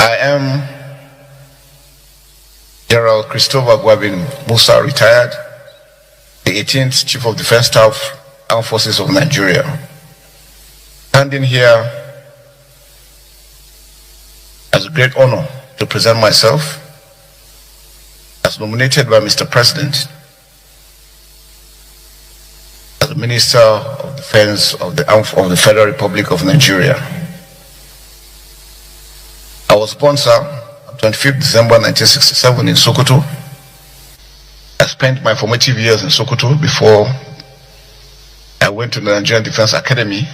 I am Gen Christopher Musa, retired, the 18th Chief of Defense Staff, Armed Forces of Nigeria. Standing here as a great honor to present myself as nominated by Mr. President as the Minister of Defense of the Federal Republic of Nigeria. I was born, sir, on 25th December 1967 in Sokoto. I spent my formative years in Sokoto before I went to the Nigerian Defense Academy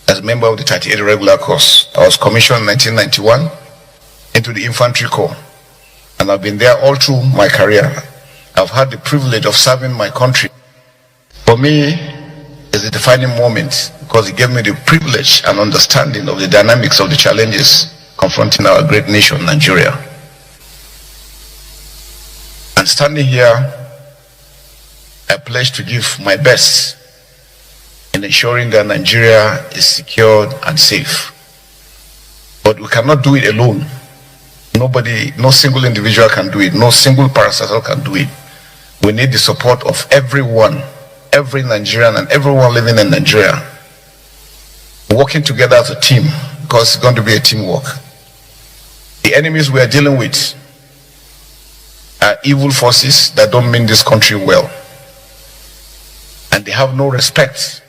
as a member of the 38 regular course. I was commissioned in 1991 into the Infantry Corps, and I've been there all through my career. I've had the privilege of serving my country. For me, it's a defining moment because it gave me the privilege and understanding of the dynamics of the challenges confronting our great nation, Nigeria. And standing here, I pledge to give my best in ensuring that Nigeria is secured and safe. But we cannot do it alone. Nobody, no single individual can do it. No single parastatal can do it. We need the support of everyone, every Nigerian and everyone living in Nigeria, working together as a team, because it's going to be a teamwork. The enemies we are dealing with are evil forces that don't mean this country well, and they have no respect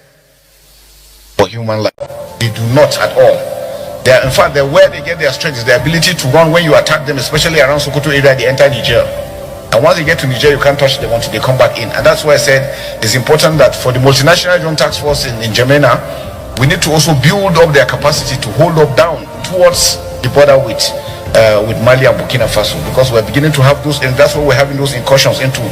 for human life. They do not at all. They are, in fact, where they get their strength is their ability to run when you attack them, especially around Sokoto area. They enter Niger, and once they get to Niger, you can't touch them until they come back in. And that's why I said it's important that for the multinational joint task force in Gemena, we need to also build up their capacity to hold up down towards the border with Mali and Burkina Faso, because we're beginning to have those, and that's why we're having those incursions into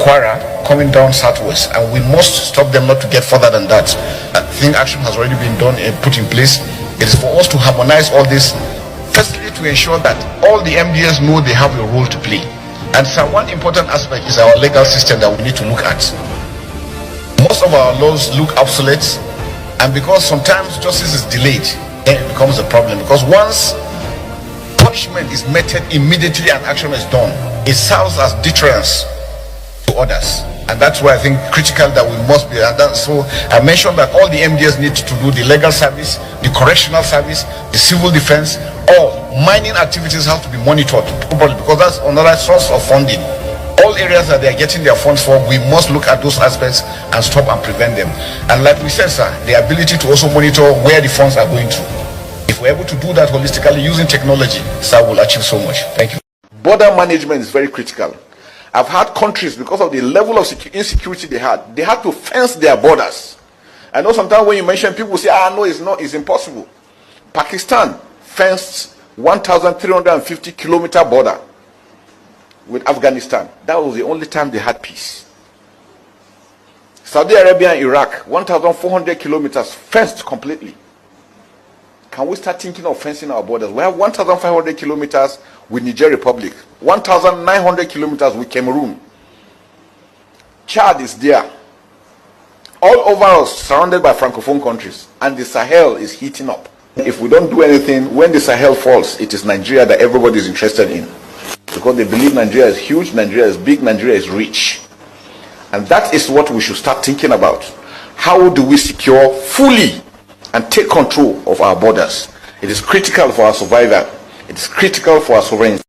Kwara, coming down southwest, and we must stop them not to get further than that. I think action has already been done and put in place. It is for us to harmonize all this, firstly to ensure that all the MDS know they have a role to play. And so one important aspect is our legal system that we need to look at. Most of our laws look obsolete, and because sometimes justice is delayed, then it becomes a problem, because once punishment is meted immediately and action is done, it serves as deterrence to others. And that's why I think critical that we must be, and so I mentioned that all the MDS need to do the legal service, the correctional service, the civil defense. All mining activities have to be monitored properly, because that's another source of funding. All areas that they are getting their funds for, we must look at those aspects and stop and prevent them. And like we said, sir, the ability to also monitor where the funds are going to. If we're able to do that holistically using technology, sir, we'll achieve so much. Thank you. Border management is very critical. I've had countries, because of the level of insecurity they had to fence their borders. I know sometimes when you mention, people say, no, it's not, it's impossible. Pakistan fenced 1,350 kilometer border with Afghanistan. That was the only time they had peace. Saudi Arabia and Iraq, 1,400 kilometers fenced completely. Can we start thinking of fencing our borders? We have 1,500 kilometers with Niger Republic, 1,900 kilometers with Cameroon. Chad is there. All over us, surrounded by Francophone countries, and the Sahel is heating up. If we don't do anything, when the Sahel falls, it is Nigeria that everybody is interested in, because they believe Nigeria is huge, Nigeria is big, Nigeria is rich. And that is what we should start thinking about. How do we secure fully and take control of our borders? It is critical for our survival. It is critical for our sovereignty.